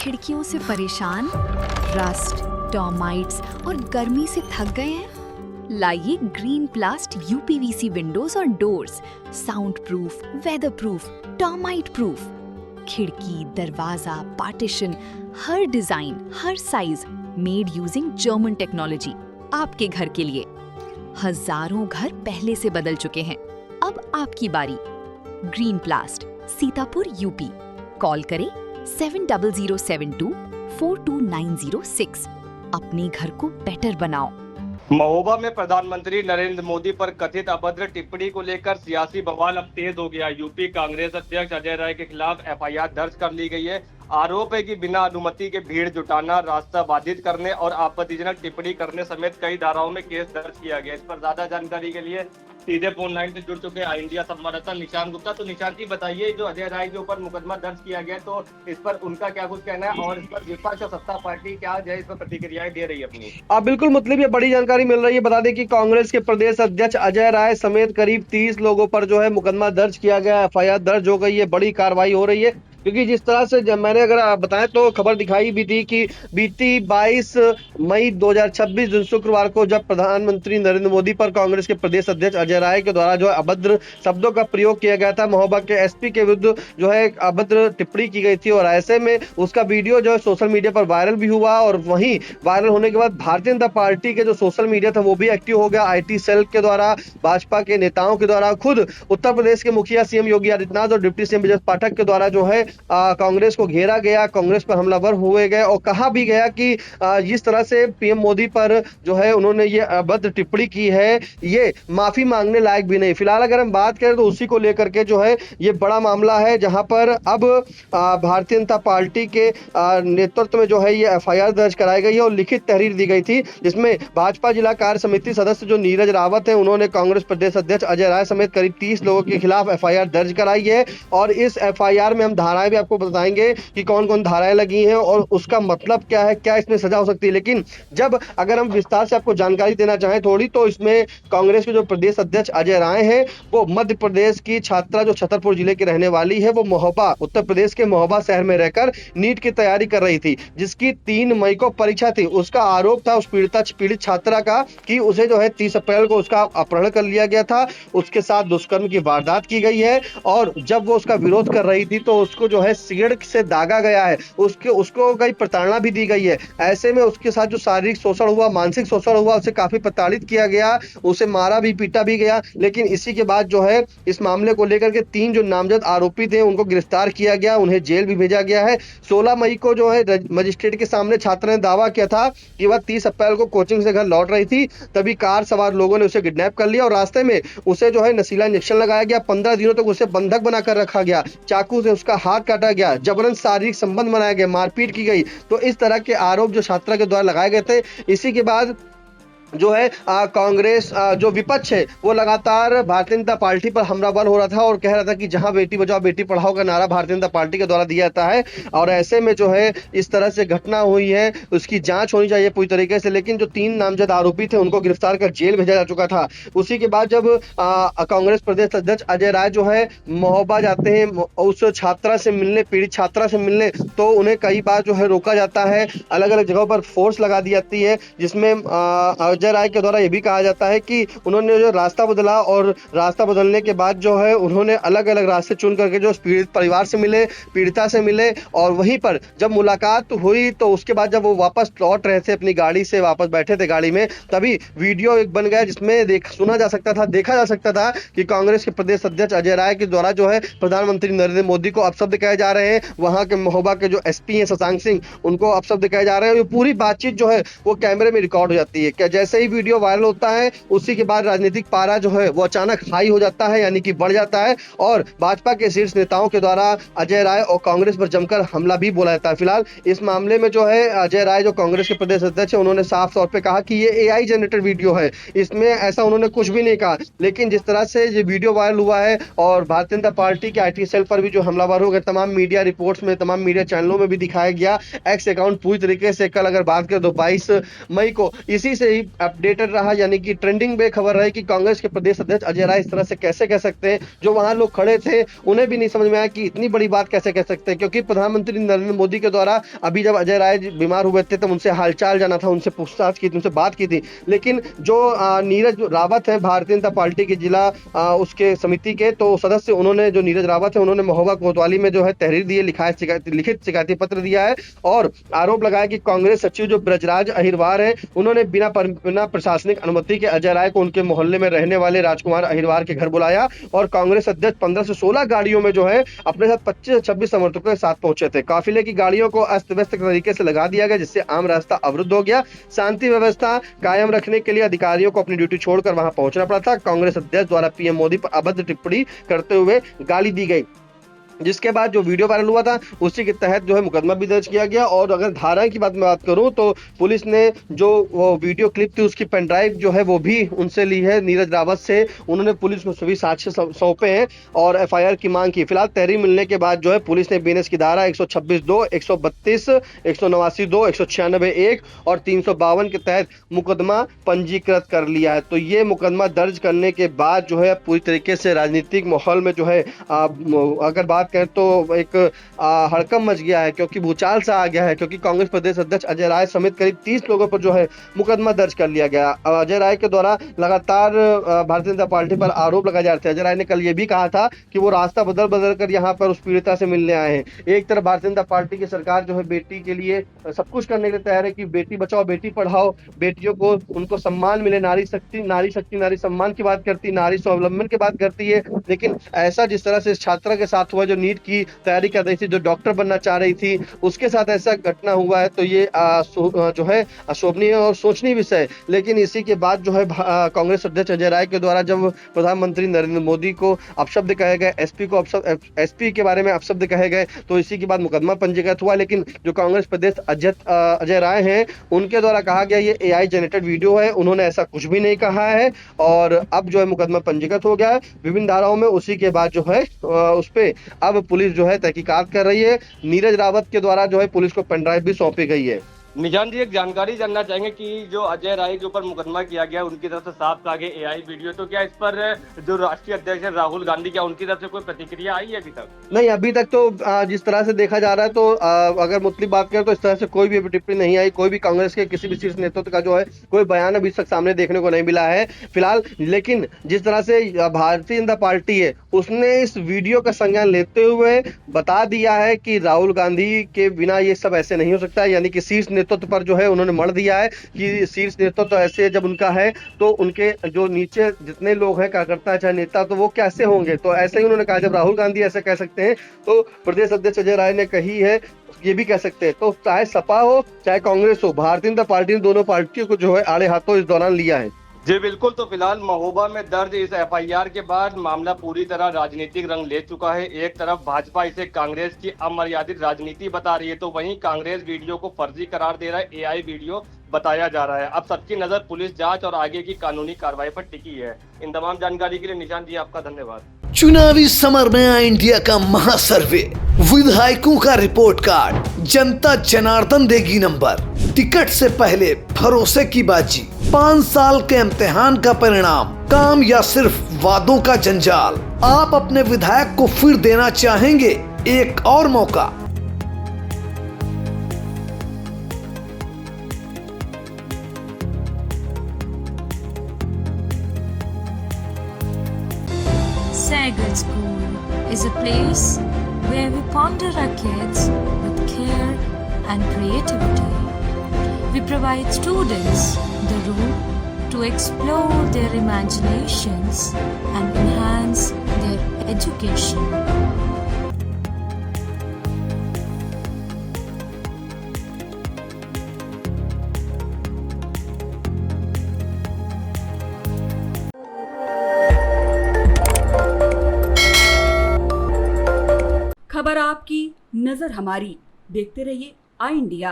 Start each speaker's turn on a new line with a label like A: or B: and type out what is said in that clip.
A: खिड़कियों से परेशान, रस्ट, टर्माइट्स और गर्मी से थक गए हैं? लाइए ग्रीन प्लास्ट यूपीवीसी विंडोज और doors, sound proof, weather proof, termite proof. खिड़की, दरवाजा, पार्टीशन, हर डिजाइन, हर size, made using German technology, आपके घर के लिए। हजारों घर पहले से बदल चुके हैं, अब आपकी बारी। Green प्लास्ट, Sitapur, UP. कॉल करें 7072422906। अपने घर को बेटर बनाओ।
B: महोबा में प्रधानमंत्री नरेंद्र मोदी पर कथित अभद्र टिप्पणी को लेकर सियासी बवाल अब तेज हो गया। यूपी कांग्रेस अध्यक्ष अजय राय के खिलाफ एफआईआर दर्ज कर ली गई है। आरोप है कि बिना अनुमति के भीड़ जुटाना, रास्ता बाधित करने और आपत्तिजनक टिप्पणी करने समेत कई धाराओं में केस दर्ज किया गया। इस पर ज्यादा जानकारी के लिए सीधे फोन लाइन से जुड़ चुके आई इंडिया संवाददाता निशान गुप्ता। तो निशान जी बताइए, जो अजय राय के ऊपर मुकदमा दर्ज किया गया, तो इस पर उनका क्या कुछ कहना है और इस पर विपक्ष और सत्ता पार्टी क्या जो है इस पर प्रतिक्रियाएं दे रही है अपनी?
C: बिल्कुल, मतलब ये बड़ी जानकारी मिल रही है। बता दें कि कांग्रेस के प्रदेश अध्यक्ष अजय राय समेत करीब 30 लोगों पर जो है मुकदमा दर्ज किया गया, एफआईआर दर्ज हो गई है। बड़ी कार्रवाई हो रही है, क्योंकि जिस तरह से जब मैंने अगर बताएं तो खबर दिखाई भी थी कि बीती 22 मई 2026 दिन शुक्रवार को जब प्रधानमंत्री नरेंद्र मोदी पर कांग्रेस के प्रदेश अध्यक्ष अजय राय के द्वारा जो है अभद्र शब्दों का प्रयोग किया गया था, महोबा के एसपी के विरुद्ध जो है एक अभद्र टिप्पणी की गई थी। और ऐसे में उसका वीडियो जो है सोशल मीडिया पर वायरल भी हुआ और वहीं वायरल होने के बाद भारतीय जनता पार्टी के जो सोशल मीडिया था वो भी एक्टिव हो गया। IT सेल के द्वारा, भाजपा के नेताओं के द्वारा, खुद उत्तर प्रदेश के मुखिया सीएम योगी आदित्यनाथ और डिप्टी सीएम ब्रजेश पाठक के द्वारा जो है कांग्रेस को घेरा गया, कांग्रेस पर हमलावर हुए गए और कहा भी गया कि जिस तरह से पीएम मोदी पर जो है उन्होंने ये अभद्र टिप्पणी की है, ये माफी मांगने लायक भी नहीं। फिलहाल अगर हम बात करें तो उसी को लेकर के जो है ये बड़ा मामला है, जहां पर अब भारतीय जनता पार्टी के नेतृत्व में जो है ये एफआईआर दर्ज कराई गई है और लिखित तहरीर दी गई थी, जिसमें भाजपा जिला कार्य समिति सदस्य जो नीरज रावत है, उन्होंने कांग्रेस प्रदेश अध्यक्ष अजय राय समेत करीब 30 लोगों के खिलाफ एफआईआर दर्ज कराई है। और इस एफआईआर में हम धाराएं भी आपको बताएंगे कि कौन कौन धाराएं लगी हैं और उसका मतलब क्या है, क्या इसमें सजा हो सकती है। लेकिन जब अगर हम विस्तार से आपको जानकारी देना चाहें थोड़ी, तो इसमें कांग्रेस के जो प्रदेश अध्यक्ष अजय राय हैं वो मध्य प्रदेश की छात्रा जो छतरपुर जिले की रहने वाली है, वो महोबा, उत्तर प्रदेश के महोबा शहर में रहकर नीट की तैयारी कर रही थी, जिसकी 3 मई को परीक्षा थी। उसका आरोप था उस पीड़ित छात्रा का कि उसे जो है 30 अप्रैल को उसका अपहरण कर लिया गया था, उसके साथ दुष्कर्म की वारदात की गई है और जब वो उसका विरोध कर रही थी तो उसको जो है सीढ़ से दागा गया है, उसको कई प्रताड़ना भी दी गई है। ऐसे में उसके साथ जो शारीरिक शोषण हुआ, मानसिक शोषण हुआ, उसे काफी प्रताड़ित किया गया, उसे मारा भी, पीटा भी गया। लेकिन इसी के बाद जो है इस मामले को लेकर के 3 जो नामजद आरोपी थे उनको गिरफ्तार किया गया, उन्हें जेल भी भेजा गया है। 16 मई को जो है मजिस्ट्रेट के सामने छात्रा ने दावा किया था कि वह 30 अप्रैल को कोचिंग से घर लौट रही थी, तभी कार सवार लोगों ने उसे किडनैप कर लिया और रास्ते में उसे जो है नशीला इंजेक्शन लगाया गया। 15 दिनों तक उसे बंधक बनाकर रखा गया, चाकू से उसका हाथ काटा गया, जबरन शारीरिक संबंध बनाया गया, मारपीट की गई। तो इस तरह के आरोप जो छात्रा के द्वारा लगाए गए थे। इसी के बाद जो है कांग्रेस जो विपक्ष है वो लगातार भारतीय जनता पार्टी पर हमलावर हो रहा था और कह रहा था कि जहां बेटी बचाओ बेटी पढ़ाओ का नारा भारतीय जनता पार्टी के द्वारा दिया जाता है और ऐसे में जो है इस तरह से घटना हुई है, उसकी जांच होनी चाहिए पूरी तरीके से। लेकिन जो 3 नामजद आरोपी थे उनको गिरफ्तार कर जेल भेजा जा चुका था। उसी के बाद जब कांग्रेस प्रदेश अध्यक्ष अजय राय जो है महोबा जाते हैं उस छात्रा से मिलने, पीड़ित छात्रा से मिलने, तो उन्हें कई बार जो है रोका जाता है, अलग अलग जगहों पर फोर्स लगा दी जाती है, जिसमें अजय राय के द्वारा यह भी कहा जाता है कि उन्होंने जो रास्ता बदला और रास्ता बदलने के बाद जो है उन्होंने अलग अलग रास्ते चुन करके जो पीड़ित परिवार से मिले, पीड़िता से मिले और वहीं पर जब मुलाकात हुई तो उसके बाद जब वो वापस लौट रहे थे, अपनी गाड़ी से वापस बैठे थे गाड़ी में, तभी वीडियो एक बन गया जिसमें सुना जा सकता था, देखा जा सकता था कि कांग्रेस के प्रदेश अध्यक्ष अजय राय के द्वारा जो है प्रधानमंत्री नरेंद्र मोदी को अपशब्द कहे जा रहे हैं। वहां के महोबा के जो एसपी हैं शशांक सिंह, उनको अपशब्द कहे जा रहे हैं। पूरी बातचीत जो है वो कैमरे में रिकॉर्ड हो जाती है। क्या जैसे ही वीडियो वायरल होता है उसी के बाद राजनीतिक पारा जो है वो अचानक हाई हो जाता है, यानी कि बढ़ जाता है और भाजपा के शीर्ष नेताओं के द्वारा अजय राय और कांग्रेस पर जमकर हमला भी बोला जाता है। फिलहाल इस मामले में जो है अजय राय जो कांग्रेस के प्रदेश अध्यक्ष है उन्होंने साफ तौर पे कहा कि ये AI जनरेटेड वीडियो है, इसमें ऐसा उन्होंने कुछ भी नहीं कहा। लेकिन जिस तरह से ये वीडियो वायरल हुआ है और भारतीय जनता पार्टी के IT सेल पर भी जो हमलावर हो गए, तमाम मीडिया रिपोर्ट्स में, तमाम मीडिया चैनलों में भी दिखाया गया। एक्स अकाउंट पूरी तरीके से, कल अगर बात करें तो 22 मई को इसी से ही अपडेटेड रहा, यानी कि ट्रेंडिंग में खबर रही कि कांग्रेस के प्रदेश अध्यक्ष अजय राय इस तरह से कैसे कह सकते हैं। जो वहां लोग खड़े थे उन्हें भी नहीं समझ में आया कि इतनी बड़ी बात कैसे कह सकते हैं, क्योंकि प्रधानमंत्री नरेंद्र मोदी के द्वारा अभी जब अजय राय बीमार हुए थे तब उनसे हालचाल जाना था, उनसे पूछताछ की थी, उनसे बात की थी। लेकिन जो नीरज रावत है भारतीय जनता पार्टी के जिला उसके समिति के तो सदस्य, उन्होंने जो नीरज रावत है उन्होंने महोबा कोतवाली में जो है तहरीर दी है, लिखित शिकायती पत्र दिया है और आरोप लगाया कि कांग्रेस सचिव जो ब्रजराज अहिरवार है उन्होंने बिना प्रशासनिक अनुमति के अजय राय को उनके मोहल्ले में रहने वाले राजकुमार अहिरवार के घर बुलाया और कांग्रेस अध्यक्ष 15 से 16 गाड़ियों में जो है अपने साथ 25 से 26 समर्थकों के साथ पहुंचे थे। काफिले की गाड़ियों को अस्त व्यस्त तरीके से लगा दिया गया, जिससे आम रास्ता अवरुद्ध हो गया। शांति व्यवस्था कायम रखने के लिए अधिकारियों को अपनी ड्यूटी छोड़कर वहां पहुंचना पड़ा था। कांग्रेस अध्यक्ष द्वारा पीएम मोदी पर अभद्र टिप्पणी करते हुए गाली दी गई, जिसके बाद जो वीडियो वायरल हुआ था उसी के तहत जो है मुकदमा भी दर्ज किया गया। और अगर धारा की बात करूं तो पुलिस ने जो वो वीडियो क्लिप थी उसकी पेन ड्राइव जो है वो भी उनसे ली है नीरज रावत से। उन्होंने पुलिस को सभी साक्ष्य सौंपे हैं और एफआईआर की मांग की। फिलहाल तहरीर मिलने के बाद जो है पुलिस ने बीएनएस की धारा 126(2), 132, 189(2), 196(1) और 352 के तहत मुकदमा पंजीकृत कर लिया है। तो ये मुकदमा दर्ज करने के बाद जो है पूरी तरीके से राजनीतिक माहौल में जो है अगर बात करें तो एक हड़कंप मच गया है, क्योंकि भूचाल सा आ गया है, क्योंकि कांग्रेस प्रदेश अध्यक्ष अजय राय समेत करीब 30 लोगों पर जो है मुकदमा दर्ज कर लिया गया। अजय राय के द्वारा लगातार भारतीय जनता पार्टी पर आरोप लगाए जा रहे थे। अजय राय ने कल ये भी कहा था कि वो रास्ता बदल कर यहाँ पर उस पीड़िता से मिलने आए हैं। एक तरफ भारतीय जनता पार्टी की सरकार जो है बेटी के लिए सब कुछ करने के लिए तैयार है कि बेटी बचाओ बेटी पढ़ाओ, बेटियों को उनको सम्मान मिले, नारी शक्ति नारी सम्मान की बात करती, नारी स्वावलंबन की बात करती है। लेकिन ऐसा जिस तरह से छात्रा के साथ हुआ जो नीट की तैयारी कर रही थी, जो डॉक्टर बनना चाह रही थी, उसके साथ ऐसा घटना हुआ है तो ये जो है अशोभनीय और सोचनीय विषय है। लेकिन इसी के बाद जो है कांग्रेस अध्यक्ष अजय राय के द्वारा जब प्रधानमंत्री नरेंद्र मोदी को अपशब्द कहे गए, एसपी के बारे में अपशब्द कहे गए, तो इसी के बाद मुकदमा पंजीकृत हुआ। लेकिन जो कांग्रेस प्रदेश अध्यक्ष अजय राय हैं उनके द्वारा कहा गया ये एआई जनरेटेड वीडियो है, उन्होंने ऐसा कुछ भी नहीं कहा है और अब जो है मुकदमा पंजीकृत हो गया है विभिन्न धाराओं में। उसी के बाद जो है उस पे अब पुलिस जो है तहकीकात कर रही है। नीरज रावत के द्वारा जो है पुलिस को पेन ड्राइव भी सौंपी गई है।
B: निजान जी, एक जानकारी जानना चाहेंगे कि जो अजय राय के ऊपर मुकदमा किया गया उनकी तरफ से साफ आगे एआई वीडियो, तो क्या इस पर जो राष्ट्रीय अध्यक्ष है राहुल गांधी, क्या उनकी तरफ से कोई प्रतिक्रिया आई है अभी तक?
C: नहीं, अभी तक तो जिस तरह से देखा जा रहा है तो अगर मुतली बात करें तो इस तरह से कोई भी टिप्पणी नहीं आई। कोई भी कांग्रेस के किसी भी शीर्ष नेतृत्व का जो है कोई बयान अभी तक सामने देखने को नहीं मिला है फिलहाल। लेकिन जिस तरह से भारतीय जनता पार्टी है उसने इस वीडियो का संज्ञान लेते हुए बता दिया है कि राहुल गांधी के बिना ये सब ऐसे नहीं हो सकता है, यानी कि शीर्ष नेतृत्व पर जो है उन्होंने मर दिया है कि शीर्ष नेतृत्व तो ऐसे जब उनका है तो उनके जो नीचे जितने लोग हैं कार्यकर्ता है चाहे नेता तो वो कैसे होंगे। तो ऐसे ही उन्होंने कहा जब राहुल गांधी ऐसे कह सकते हैं तो प्रदेश अध्यक्ष अजय राय ने कही है ये भी कह सकते हैं। तो चाहे सपा हो चाहे कांग्रेस हो, भारतीय जनता पार्टी ने दोनों पार्टियों को जो है आड़े हाथों इस दौरान लिया है।
B: जी बिल्कुल, तो फिलहाल महोबा में दर्ज इस एफआईआर के बाद मामला पूरी तरह राजनीतिक रंग ले चुका है। एक तरफ भाजपा इसे कांग्रेस की अमर्यादित राजनीति बता रही है तो वहीं कांग्रेस वीडियो को फर्जी करार दे रहा है, एआई वीडियो बताया जा रहा है। अब सबकी नजर पुलिस जांच और आगे की कानूनी कार्रवाई पर टिकी है। इन तमाम जानकारी के लिए निशान जी आपका धन्यवाद।
D: चुनावी समर में आया इंडिया का महासर्वे, विधायकों का रिपोर्ट कार्ड, जनता जनार्दन देगी नंबर, टिकट से पहले भरोसे की बाजी, 5 साल के इम्तिहान का परिणाम, काम या सिर्फ वादों का जंजाल। आप अपने विधायक को फिर देना चाहेंगे एक और मौका?
E: Sagar School is a place where we ponder our kids with care and creativity. We provide students the room to explore their imaginations and enhance their education.
F: खबर आपकी, नजर हमारी। देखते रहिए आई इंडिया।